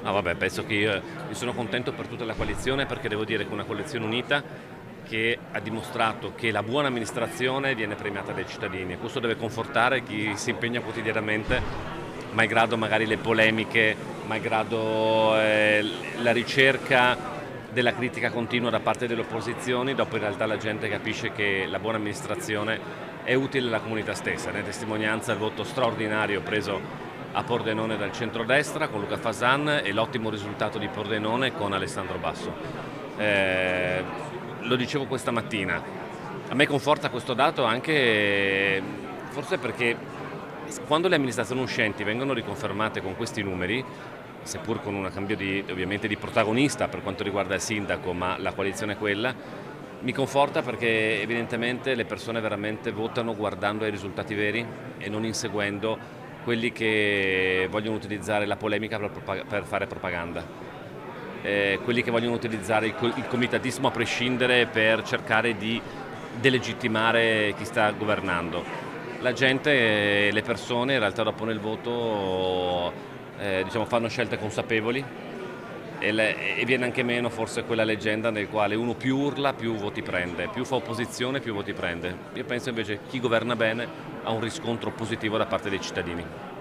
No, vabbè, penso che io sono contento per tutta la coalizione, perché devo dire che è una coalizione unita che ha dimostrato che la buona amministrazione viene premiata dai cittadini, e questo deve confortare chi si impegna quotidianamente, malgrado magari le polemiche, malgrado la ricerca della critica continua da parte delle opposizioni. Dopo in realtà la gente capisce che la buona amministrazione è utile alla comunità stessa, ne è testimonianza il voto straordinario preso a Pordenone dal centrodestra con Luca Fasan e l'ottimo risultato di Pordenone con Alessandro Basso. Lo dicevo questa mattina, a me conforta questo dato anche forse perché quando le amministrazioni uscenti vengono riconfermate con questi numeri, seppur con un cambio ovviamente di protagonista per quanto riguarda il sindaco, ma la coalizione è quella, mi conforta perché evidentemente le persone veramente votano guardando ai risultati veri e non inseguendo quelli che vogliono utilizzare la polemica per fare propaganda, quelli che vogliono utilizzare il comitatismo a prescindere per cercare di delegittimare chi sta governando. La gente, le persone in realtà dopo nel voto diciamo, fanno scelte consapevoli e viene anche meno forse quella leggenda nel quale uno più urla più voti prende, più fa opposizione più voti prende. Io penso invece che chi governa bene ha un riscontro positivo da parte dei cittadini.